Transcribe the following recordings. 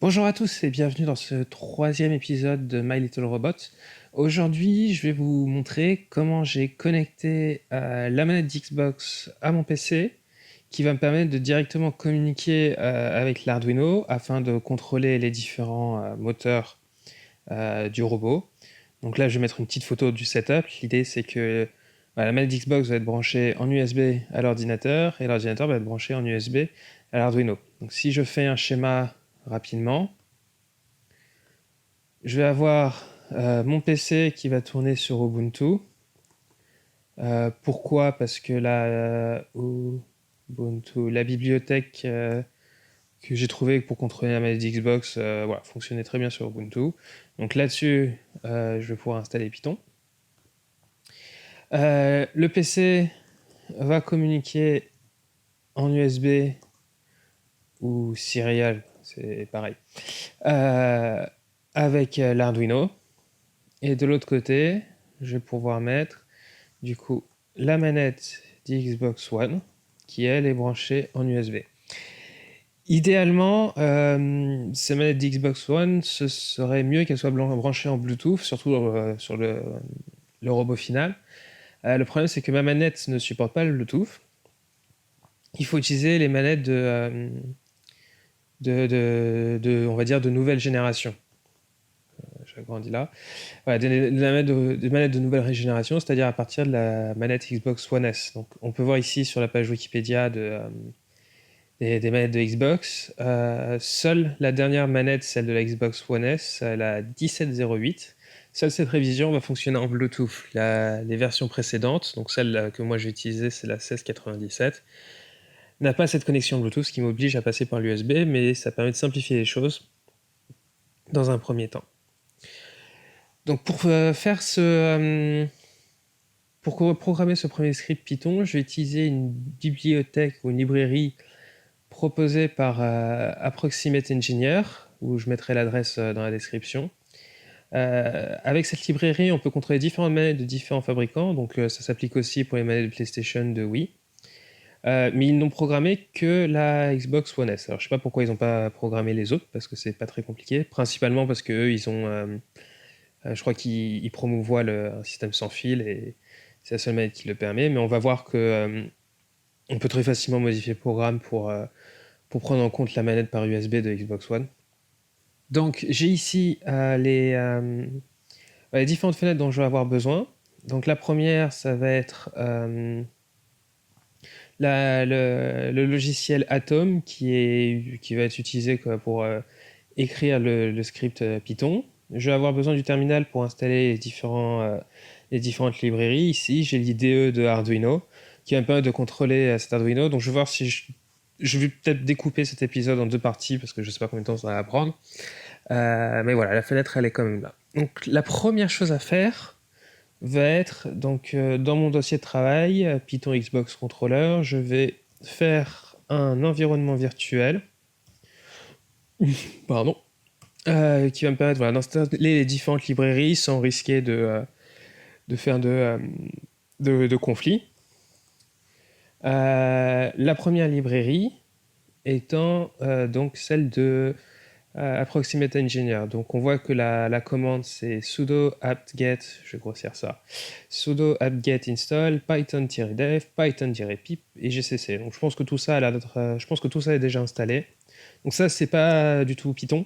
Bonjour à tous et bienvenue dans ce troisième épisode de My Little Robot. Aujourd'hui, je vais vous montrer comment j'ai connecté la manette d'Xbox à mon PC qui va me permettre de directement communiquer avec l'Arduino afin de contrôler les différents moteurs du robot. Donc là, je vais mettre une petite photo du setup. L'idée, c'est que la manette d'Xbox va être branchée en USB à l'ordinateur et l'ordinateur va être branché en USB à l'Arduino. Donc si je fais un schéma rapidement, je vais avoir mon PC qui va tourner sur Ubuntu. Pourquoi? Parce que Ubuntu, la bibliothèque que j'ai trouvée pour contrôler la manette Xbox fonctionnait très bien sur Ubuntu. Donc là-dessus, je vais pouvoir installer Python. Le PC va communiquer en USB ou Serial, c'est pareil, euh, avec l'Arduino. Et de l'autre côté, je vais pouvoir mettre du coup la manette d'Xbox One qui elle est branchée en USB. Idéalement, ces manettes d'Xbox One, ce serait mieux qu'elles soient branchées en Bluetooth, surtout sur le robot final. Le problème, c'est que ma manette ne supporte pas le Bluetooth. Il faut utiliser les manettes on va dire, de nouvelle génération. J'agrandis là. Voilà, des manettes de nouvelle génération, c'est-à-dire à partir de la manette Xbox One S. Donc, on peut voir ici sur la page Wikipédia des manettes de Xbox. Seule la dernière manette, celle de la Xbox One S, la 1708. Seule cette révision va fonctionner en Bluetooth. Les versions précédentes, donc celle que moi j'ai utilisée, c'est la 1697, n'a pas cette connexion Bluetooth, ce qui m'oblige à passer par l'USB, mais ça permet de simplifier les choses dans un premier temps. Donc pour programmer ce premier script Python, je vais utiliser une bibliothèque ou une librairie proposée par Approximate Engineer, où je mettrai l'adresse dans la description. Avec cette librairie, on peut contrôler différentes manettes de différents fabricants, donc ça s'applique aussi pour les manettes de PlayStation, de Wii. Mais ils n'ont programmé que la Xbox One S. Alors je sais pas pourquoi ils n'ont pas programmé les autres, parce que c'est pas très compliqué. Principalement parce qu'eux, je crois qu'ils promouvoient un système sans fil et c'est la seule manette qui le permet. Mais on va voir que on peut très facilement modifier le programme pour prendre en compte la manette par USB de Xbox One. Donc j'ai ici les différentes fenêtres dont je vais avoir besoin. Donc la première, ça va être le logiciel Atom qui va être utilisé pour écrire le script Python. Je vais avoir besoin du terminal pour installer les différentes librairies. Ici, j'ai l'IDE de Arduino qui va me permettre de contrôler cet Arduino. Donc je vais voir si je vais peut-être découper cet épisode en deux parties parce que je ne sais pas combien de temps ça va prendre. Mais voilà, la fenêtre, elle est quand même là. Donc la première chose à faire va être, donc dans mon dossier de travail, Python Xbox Controller, je vais faire un environnement virtuel pardon, qui va me permettre d'installer les différentes librairies sans risquer de faire de conflits. La première librairie étant donc celle de Approximate Engineer. Donc on voit que la commande c'est sudo apt-get, je vais grossir ça, sudo apt-get install python-dev, python-pip et gcc. Donc je pense que tout ça est déjà installé. Donc ça c'est pas du tout Python.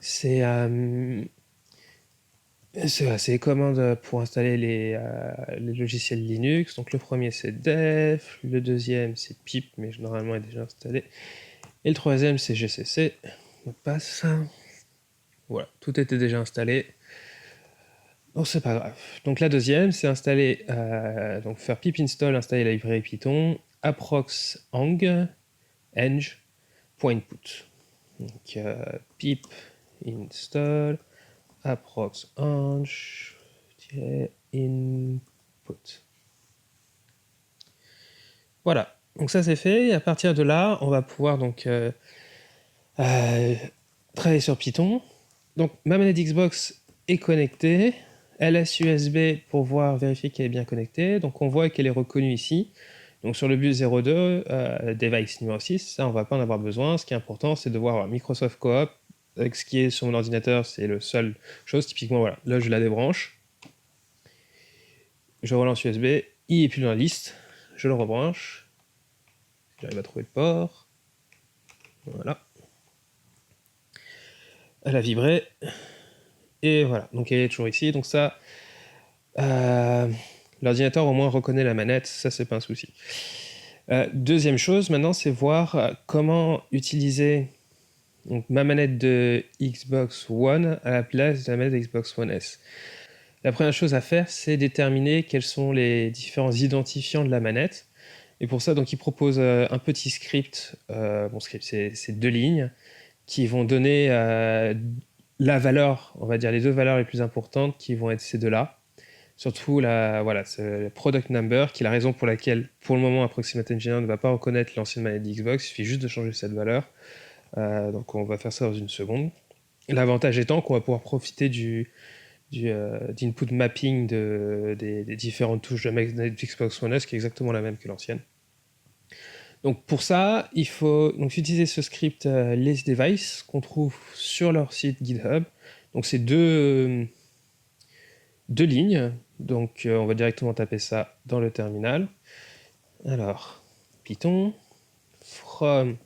C'est les commandes pour installer les logiciels Linux. Donc le premier c'est def, le deuxième c'est pip, mais normalement il est déjà installé. Et le troisième c'est gcc. On passe. Voilà, tout était déjà installé. Donc c'est pas grave. Donc la deuxième, c'est installer, donc faire pip install, installer la librairie Python, approx ang .input. Donc pip install approx input. Voilà. Donc ça c'est fait. Et à partir de là, on va pouvoir donc travailler sur Python. Donc ma manette Xbox est connectée. LS USB pour vérifier qu'elle est bien connectée. Donc on voit qu'elle est reconnue ici. Donc sur le bus 02, device numéro 6, ça on va pas en avoir besoin. Ce qui est important, c'est de voir Microsoft Coop. Avec ce qui est sur mon ordinateur, c'est le seul chose. Typiquement, voilà, là je la débranche. Je relance USB, il est plus dans la liste. Je le rebranche. J'arrive à trouver le port. Voilà. Elle a vibré. Et voilà, donc elle est toujours ici. Donc ça, l'ordinateur au moins reconnaît la manette, ça c'est pas un souci. Deuxième chose maintenant, c'est voir comment utiliser donc, ma manette de Xbox One à la place de la manette de Xbox One S. La première chose à faire, c'est déterminer quels sont les différents identifiants de la manette. Et pour ça, donc, il propose un petit script. Bon, script, c'est 2 lignes qui vont donner la valeur, on va dire les 2 valeurs les plus importantes qui vont être ces deux-là. Surtout voilà, c'est le product number, qui est la raison pour laquelle, pour le moment, Approximate Engineer ne va pas reconnaître l'ancienne manette d'Xbox. Il suffit juste de changer cette valeur. Donc on va faire ça dans une seconde. L'avantage étant qu'on va pouvoir profiter d'input mapping des différentes touches de Xbox One S, qui est exactement la même que l'ancienne. Donc pour ça, il faut donc utiliser ce script listDevice qu'on trouve sur leur site GitHub. Donc c'est deux lignes. Donc on va directement taper ça dans le terminal. Alors, Python, from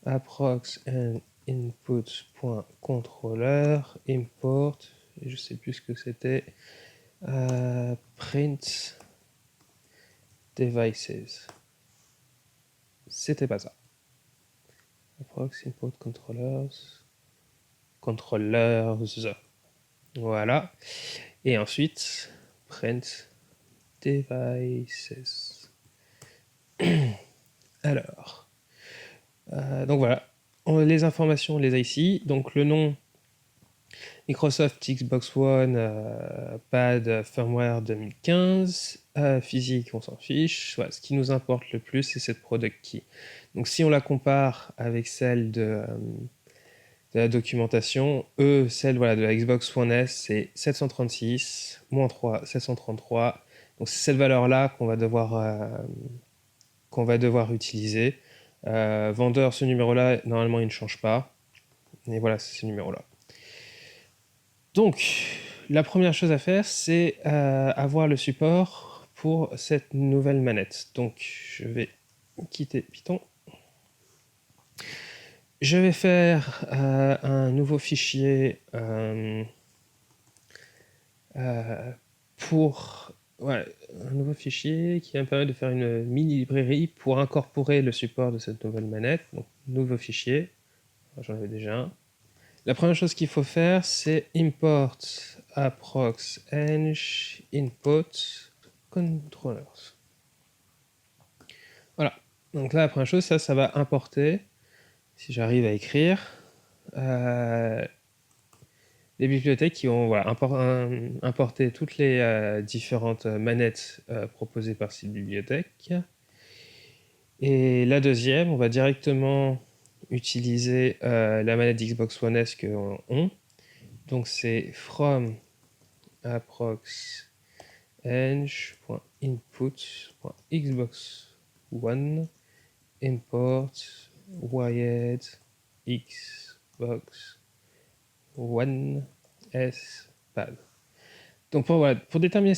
approx and input.controller, import, je sais plus ce que c'était, print devices. C'était pas ça. Approx input controllers. Voilà. Et ensuite, print devices. Alors, donc voilà. Les informations, on les a ici. Donc le nom, Microsoft Xbox One, pad firmware 2015, physique, on s'en fiche. Voilà, ce qui nous importe le plus, c'est cette product key. Donc si on la compare avec celle de la documentation, celle voilà, de la Xbox One S, c'est 736, moins 3, 733. Donc c'est cette valeur-là qu'on va devoir utiliser. Vendeur, ce numéro-là, normalement, il ne change pas. Et voilà, c'est ce numéro-là. Donc, la première chose à faire, c'est avoir le support pour cette nouvelle manette. Donc, je vais quitter Python. Je vais faire un nouveau fichier un nouveau fichier qui va me permettre de faire une mini librairie pour incorporer le support de cette nouvelle manette. Donc, nouveau fichier. J'en avais déjà un. La première chose qu'il faut faire, c'est import approx eng input controllers. Voilà. Donc là, la première chose, ça va importer, si j'arrive à écrire, les bibliothèques qui vont importer toutes les différentes manettes proposées par cette bibliothèque. Et la deuxième, on va directement utiliser la manette d'Xbox One S qu'on a. Donc c'est from approx eng.input.xbox one import wired xbox one s pad. Donc pour déterminer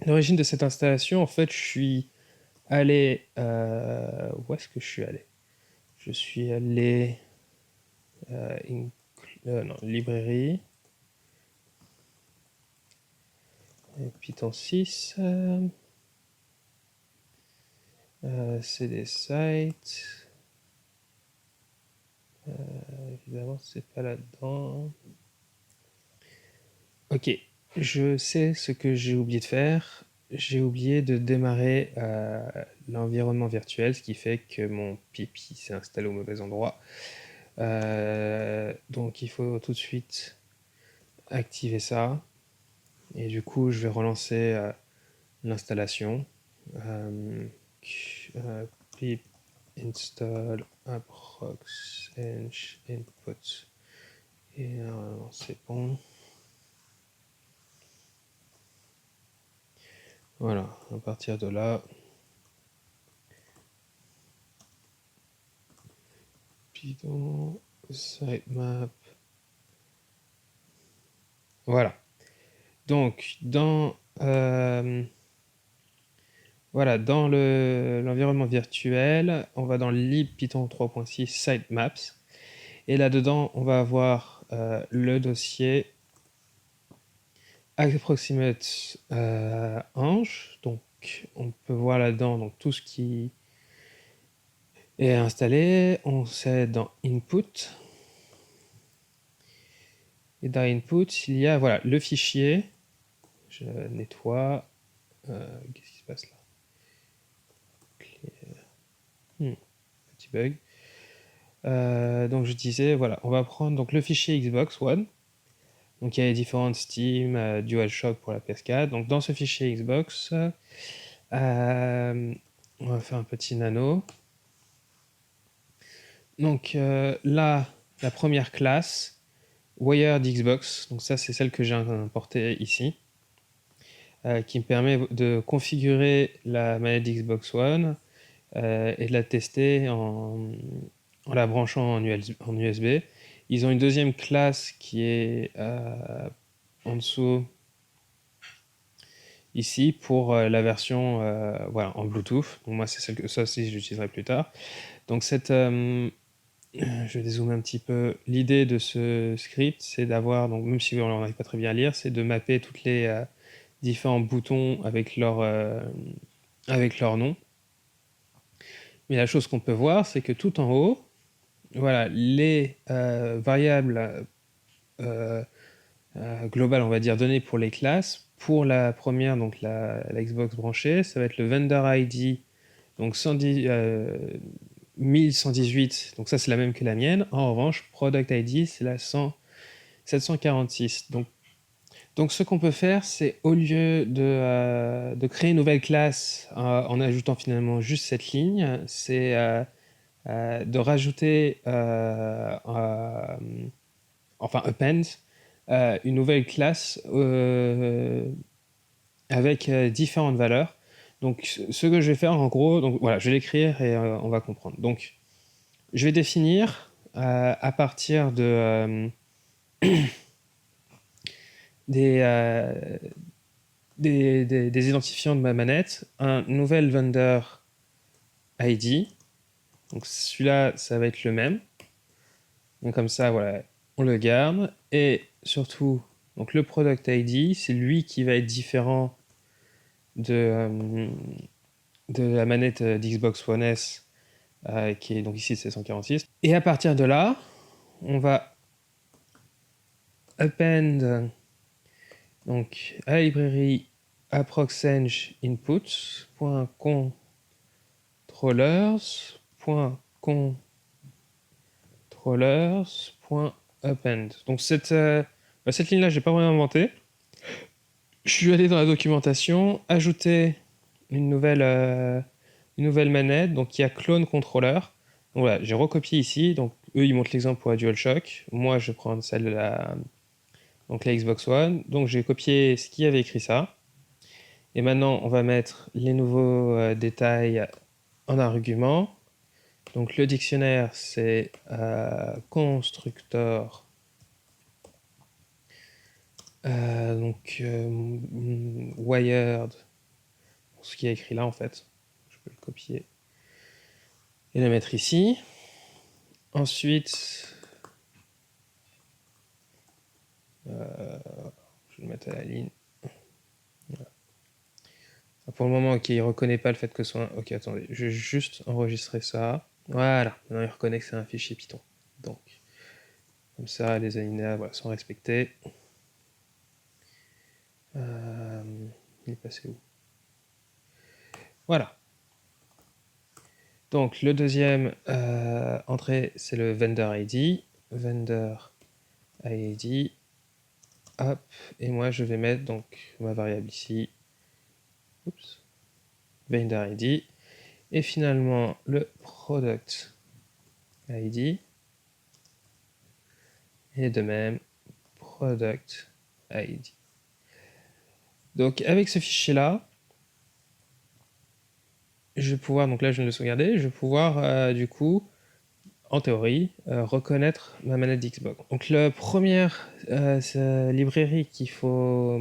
l'origine de cette installation, en fait, je suis allé où est-ce que je suis allé? Je suis allé librairie Python 6 CD site évidemment c'est pas là-dedans. Ok, je sais ce que j'ai oublié de faire. J'ai oublié de démarrer l'environnement virtuel, ce qui fait que mon pipi s'est installé au mauvais endroit. Donc il faut tout de suite activer ça. Et du coup, je vais relancer l'installation. Pip install approx eng input. Et c'est bon. Voilà, à partir de là, Python, sitemap. Voilà. Donc, voilà, dans l'environnement virtuel, on va dans lib Python 3.6 sitemaps. Et là-dedans, on va avoir le dossier approximate Ange. Donc, on peut voir là-dedans donc, tout ce qui est installé. On sait dans input. Et dans input, il y a voilà, le fichier. Je nettoie. Qu'est-ce qui se passe là? Petit bug. Donc je disais, voilà, on va prendre donc, le fichier Xbox One. Donc il y a les différentes Steam, DualShock pour la PS4. Donc dans ce fichier Xbox, on va faire un petit nano. Donc là, la première classe, Wired Xbox. Donc ça, c'est celle que j'ai importée ici. Qui me permet de configurer la manette Xbox One et de la tester en la branchant en USB. Ils ont une deuxième classe qui est en dessous ici pour la version voilà, en Bluetooth. Donc moi, c'est celle que ça aussi j'utiliserai plus tard. Donc je vais dézoomer un petit peu. L'idée de ce script, c'est d'avoir, donc même si on n'arrive pas très bien à lire, c'est de mapper toutes les différents boutons avec leur nom. Mais la chose qu'on peut voir, c'est que tout en haut, voilà, les variables globales, on va dire, données pour les classes. Pour la première, donc la Xbox branchée, ça va être le vendor ID, donc 1118, donc ça c'est la même que la mienne. En revanche, product ID, c'est la 746. Donc ce qu'on peut faire, c'est au lieu de créer une nouvelle classe en ajoutant finalement juste cette ligne, c'est de rajouter, enfin append, une nouvelle classe avec différentes valeurs. Donc ce que je vais faire en gros, donc voilà, je vais l'écrire et on va comprendre. Donc je vais définir à partir de des, des identifiants de ma manette un nouvel vendor ID. Donc celui-là, ça va être le même. Donc comme ça, voilà, on le garde. Et surtout, donc le product ID, c'est lui qui va être différent de la manette d'Xbox One S, qui est donc ici c'est 146. Et à partir de là, on va append donc à la librairie approxeng inputs.controllers.append. Donc cette ligne-là, je n'ai pas vraiment inventé. Je suis allé dans la documentation, ajouter une nouvelle manette, donc qui a clone controller. Donc voilà, j'ai recopié ici. Donc eux, ils montrent l'exemple pour la DualShock. Moi, je prends celle de la Xbox One. Donc j'ai copié ce qui avait écrit ça. Et maintenant, on va mettre les nouveaux détails en argument. Donc le dictionnaire, c'est constructor. Wired, ce qui est écrit là en fait. Je peux le copier et le mettre ici. Ensuite, je vais le mettre à la ligne. Voilà. Pour le moment, ok, il ne reconnaît pas le fait que ce soit un... Ok, attendez, je vais juste enregistrer ça. Voilà, maintenant il reconnaît que c'est un fichier Python. Donc, comme ça, les alinéas voilà, sont respectés. Il est passé où? Voilà. Donc, le deuxième entrée, c'est le vendor ID. Vendor ID. Hop. Et moi, je vais mettre donc ma variable ici. Oups. Vendor ID. Et finalement, le product ID. Et de même, product ID. Donc, avec ce fichier-là, je vais pouvoir, donc là je viens de le sauvegarder, je vais pouvoir du coup, en théorie, reconnaître ma manette d'Xbox. Donc la première librairie qu'il faut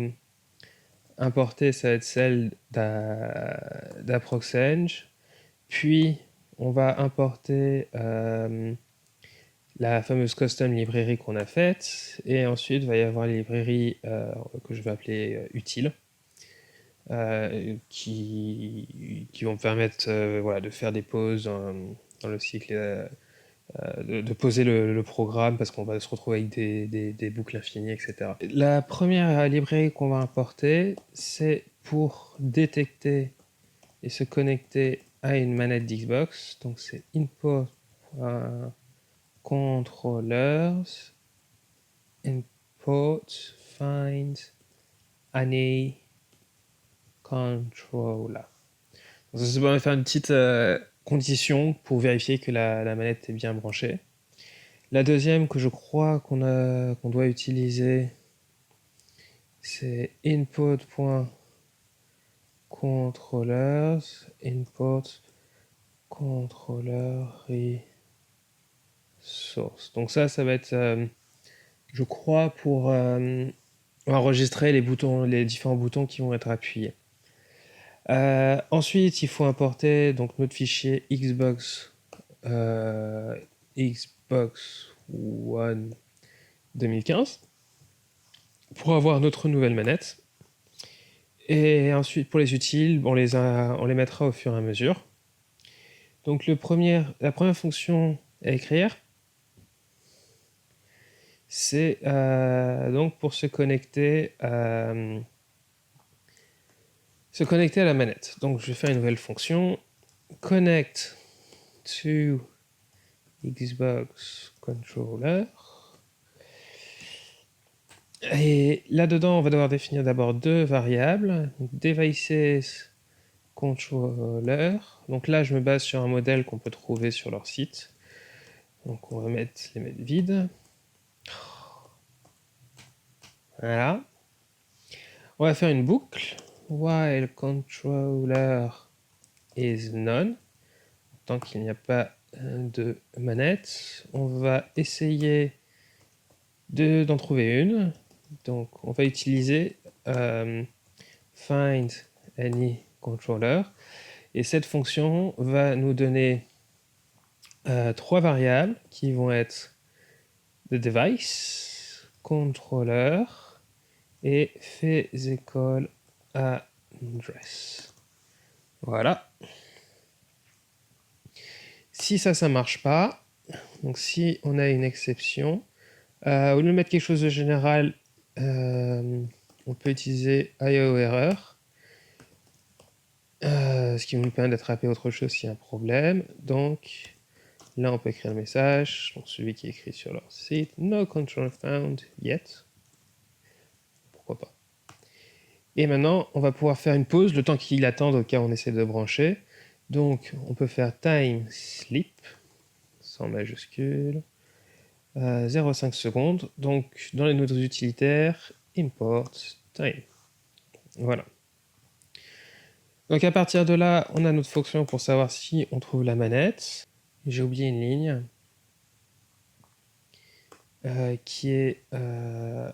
importer, ça va être celle d'Approxenge. Puis on va importer la fameuse custom librairie qu'on a faite. Et ensuite, il va y avoir les librairies que je vais appeler utiles. Qui vont me permettre voilà, de faire des pauses dans le cycle, de poser le programme parce qu'on va se retrouver avec des boucles infinies, etc. La première librairie qu'on va importer, c'est pour détecter et se connecter à une manette d'Xbox. Donc c'est import.controllers import find any controller. Donc ça va faire une petite condition pour vérifier que la manette est bien branchée. La deuxième que je crois qu'on doit utiliser, c'est input.controllers import controller resource. Donc ça va être, je crois, pour enregistrer les différents boutons qui vont être appuyés. Ensuite, il faut importer donc notre fichier Xbox Xbox One 2015 pour avoir notre nouvelle manette. Et ensuite, pour les utiles, on les mettra au fur et à mesure. Donc la première fonction à écrire, c'est donc pour se connecter à la manette. Donc je vais faire une nouvelle fonction, connect to Xbox controller. Et là-dedans, on va devoir définir d'abord deux variables, devices controller. Donc là, je me base sur un modèle qu'on peut trouver sur leur site. Donc on va les mettre vides. Voilà. On va faire une boucle while controller is none. Tant qu'il n'y a pas de manette, on va essayer d'en trouver une. Donc on va utiliser find any controller. Et cette fonction va nous donner trois variables qui vont être the device, controller et physical address. Voilà. Si ça marche pas, donc si on a une exception, au lieu de mettre quelque chose de général, on peut utiliser IO error, ce qui nous permet d'attraper autre chose s'il y a un problème. Donc là, on peut écrire le message, donc celui qui est écrit sur leur site, no control found yet. Pourquoi pas. Et maintenant, on va pouvoir faire une pause, le temps qu'il attende au cas où on essaie de brancher. Donc, on peut faire time sleep, sans majuscule, 0,5 secondes. Donc, dans les notes utilitaires, import time. Voilà. Donc, à partir de là, on a notre fonction pour savoir si on trouve la manette. J'ai oublié une ligne qui est le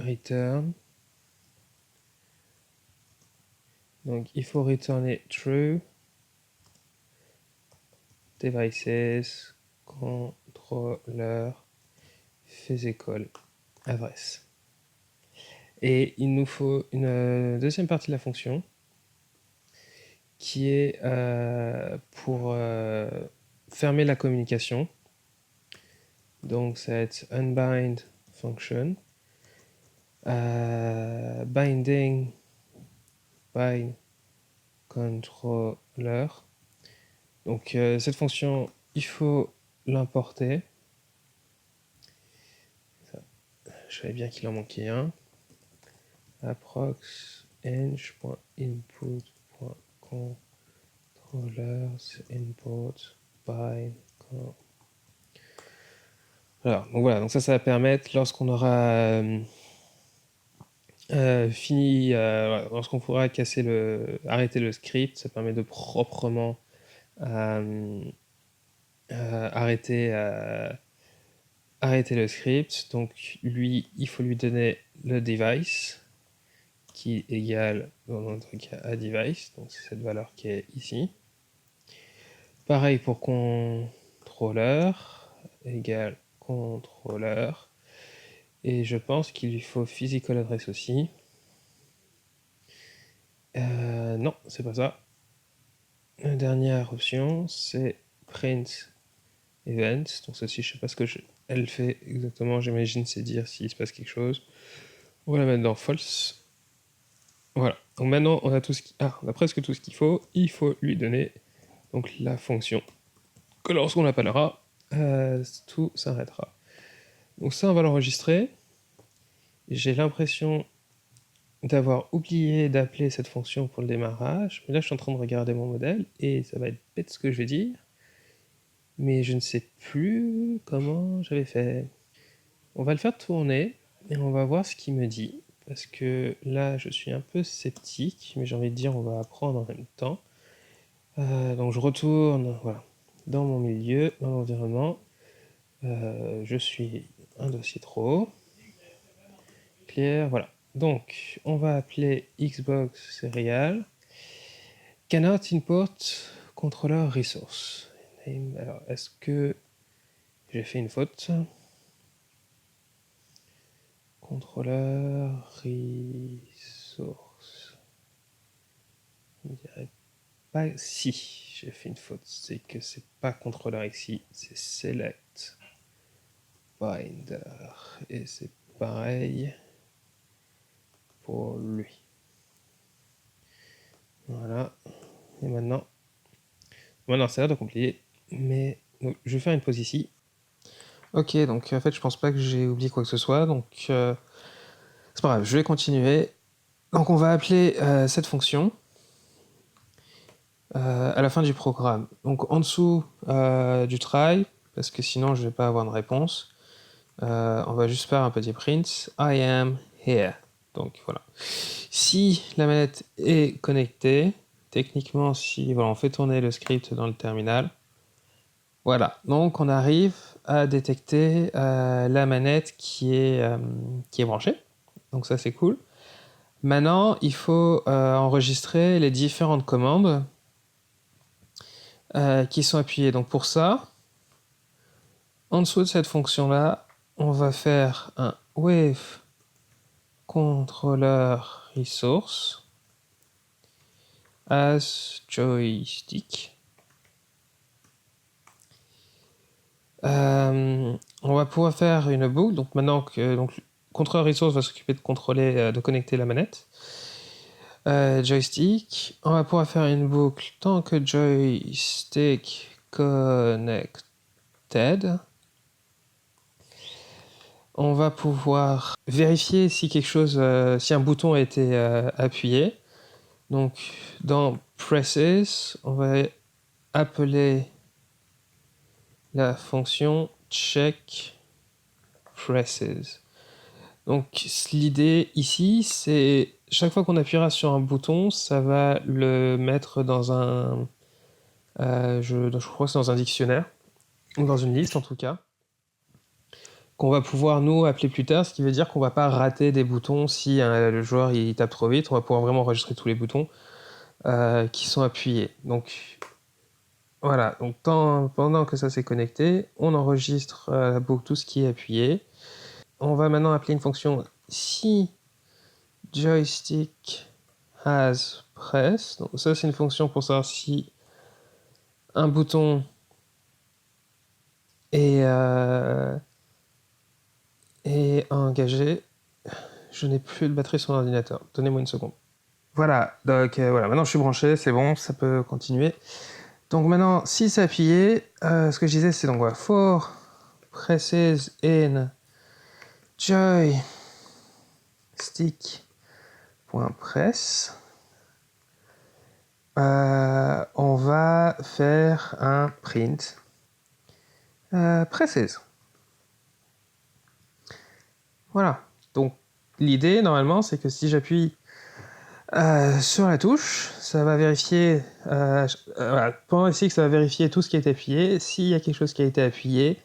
return. Donc, il faut retourner true. Devices, controller, physical address. Et il nous faut une deuxième partie de la fonction qui est pour fermer la communication. Donc ça va être unbind function, binding by controller. Donc cette fonction, il faut l'importer. Je savais bien qu'il en manquait un. Approx eng.input.controllers import by. Alors, donc voilà, donc ça va permettre lorsqu'on aura voilà, lorsqu'on pourra arrêter le script, ça permet de proprement arrêter, arrêter le script. Donc lui, il faut lui donner le device qui est égal dans notre cas à device, donc c'est cette valeur qui est ici. Pareil pour contrôleur égale contrôleur. Et je pense qu'il lui faut physical address aussi. Non, c'est pas ça. La dernière option, c'est print event. Donc ceci, je sais pas ce que elle fait exactement. J'imagine c'est dire s'il se passe quelque chose. On va la mettre dans false. Voilà. Donc maintenant, on a on a presque tout ce qu'il faut. Il faut lui donner donc la fonction que lorsqu'on l'appellera, tout s'arrêtera. Donc ça, on va l'enregistrer. J'ai l'impression d'avoir oublié d'appeler cette fonction pour le démarrage. Mais là, je suis en train de regarder mon modèle et ça va être bête ce que je vais dire. Mais je ne sais plus comment j'avais fait. On va le faire tourner et on va voir ce qu'il me dit. Parce que là, je suis un peu sceptique, mais j'ai envie de dire on va apprendre en même temps. Donc je retourne voilà, dans mon milieu, dans l'environnement. Je suis un dossier trop. Clear, voilà. Donc, on va appeler Xbox Serial. Cannot import controller resource. Alors, est-ce que j'ai fait une faute? Controller resource. Je ne dirais pas si j'ai fait une faute. C'est que c'est pas contrôleur ici, c'est select binder. Et c'est pareil pour lui. Voilà. Et maintenant, ça a l'air de compliqué, mais donc, je vais faire une pause ici. Ok, donc en fait, je pense pas que j'ai oublié quoi que ce soit, donc c'est pas grave, je vais continuer. Donc on va appeler cette fonction à la fin du programme. Donc en dessous du try, parce que sinon je vais pas avoir de réponse, on va juste faire un petit print I am here. Donc voilà. Si la manette est connectée, techniquement, si voilà, on fait tourner le script dans le terminal, voilà. Donc on arrive à détecter la manette qui est branchée. Donc ça c'est cool. Maintenant, il faut enregistrer les différentes commandes qui sont appuyées. Donc pour ça, en dessous de cette fonction-là, on va faire un wave controller resource as joystick. On va pouvoir faire une boucle. Donc maintenant que contrôleur resource va s'occuper de contrôler, de connecter la manette. Joystick. On va pouvoir faire une boucle tant que joystick connected. On va pouvoir vérifier si quelque chose, si un bouton a été appuyé. Donc dans presses, on va appeler la fonction check presses. Donc l'idée ici, c'est chaque fois qu'on appuiera sur un bouton, ça va le mettre dans un, je crois que c'est dans un dictionnaire, ou dans une liste en tout cas, qu'on va pouvoir nous appeler plus tard, ce qui veut dire qu'on va pas rater des boutons si le joueur il tape trop vite, on va pouvoir vraiment enregistrer tous les boutons qui sont appuyés. Donc voilà, donc pendant que ça s'est connecté, on enregistre la boucle, tout ce qui est appuyé. On va maintenant appeler une fonction si joystick has press. Donc ça c'est une fonction pour savoir si un bouton est engagé. Je n'ai plus de batterie sur l'ordinateur. Donnez-moi une seconde. Voilà, donc voilà, maintenant je suis branché, c'est bon, ça peut continuer. Donc maintenant, si c'est appuyé, ce que je disais, c'est donc voilà, for presses in joystick.press. On va faire un print presses. Voilà, donc l'idée, normalement, c'est que si j'appuie sur la touche, ça va vérifier, voilà, pendant le cycle, ça va vérifier tout ce qui a été appuyé. S'il y a quelque chose qui a été appuyé,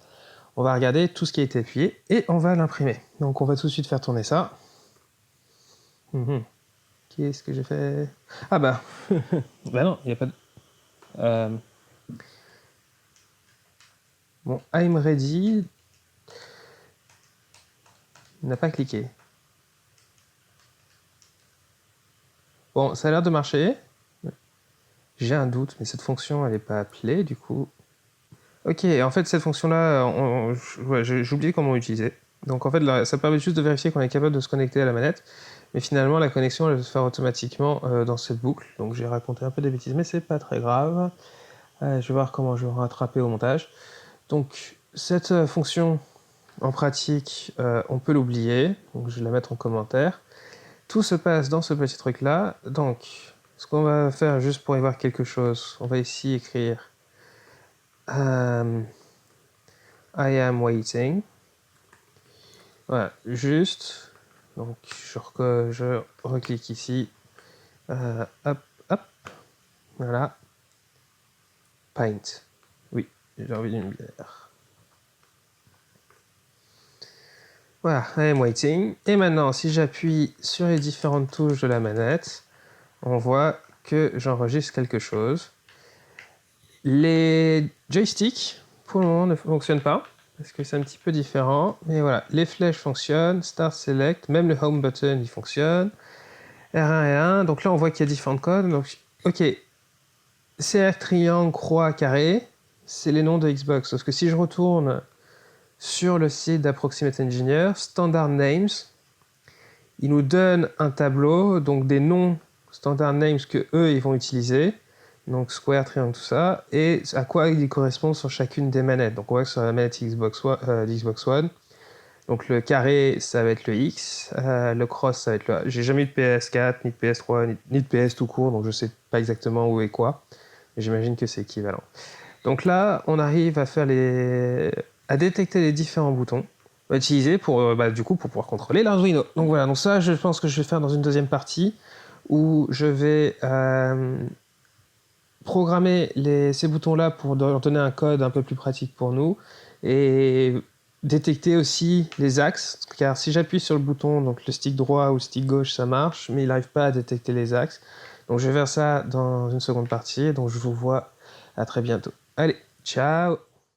on va regarder tout ce qui a été appuyé et on va l'imprimer. Donc on va tout de suite faire tourner ça. Qu'est-ce que j'ai fait? Ah bah, bah non, il n'y a pas de... Bon, I'm ready n'a pas cliqué. Bon, ça a l'air de marcher. J'ai un doute, mais cette fonction, elle n'est pas appelée, du coup. Ok, en fait, cette fonction-là, ouais, j'ai oublié comment l'utiliser. Donc en fait, là, ça permet juste de vérifier qu'on est capable de se connecter à la manette. Mais finalement, la connexion, elle va se faire automatiquement dans cette boucle. Donc j'ai raconté un peu des bêtises, mais c'est pas très grave. Je vais voir comment je vais rattraper au montage. Donc cette fonction, en pratique, on peut l'oublier. Donc je vais la mettre en commentaire. Tout se passe dans ce petit truc-là. Donc, ce qu'on va faire, juste pour y voir quelque chose, on va ici écrire I am waiting. Voilà, juste. Donc, je reclique ici. Hop, hop. Voilà. Pint. Oui, j'ai envie d'une bière. Voilà, I am waiting. Et maintenant, si j'appuie sur les différentes touches de la manette, on voit que j'enregistre quelque chose. Les joysticks, pour le moment, ne fonctionnent pas, parce que c'est un petit peu différent. Mais voilà, les flèches fonctionnent, Start, Select, même le Home button, il fonctionne. R1, R1, donc là, on voit qu'il y a différents codes. Donc, ok, CR, triangle, croix, carré, c'est les noms de Xbox. Parce que si je retourne sur le site d'Approximate Engineer, Standard Names, il nous donne un tableau, donc des noms Standard Names que eux, ils vont utiliser. Donc square, triangle, tout ça, et à quoi ils correspondent sur chacune des manettes. Donc on voit que sur la manette Xbox One, donc le carré, ça va être le X, le cross, ça va être le A. J'ai jamais eu de PS4, ni de PS3, ni de PS tout court, donc je sais pas exactement où et quoi, mais j'imagine que c'est équivalent. Donc là, on arrive à faire à détecter les différents boutons à utiliser pour, du coup, pour pouvoir contrôler l'Arduino. Donc voilà, donc ça, je pense que je vais faire dans une deuxième partie, où je vais programmer ces boutons-là pour leur donner un code un peu plus pratique pour nous et détecter aussi les axes, car si j'appuie sur le bouton, donc le stick droit ou le stick gauche, ça marche, mais il n'arrive pas à détecter les axes. Donc je vais faire ça dans une seconde partie, donc je vous vois à très bientôt. Allez, ciao!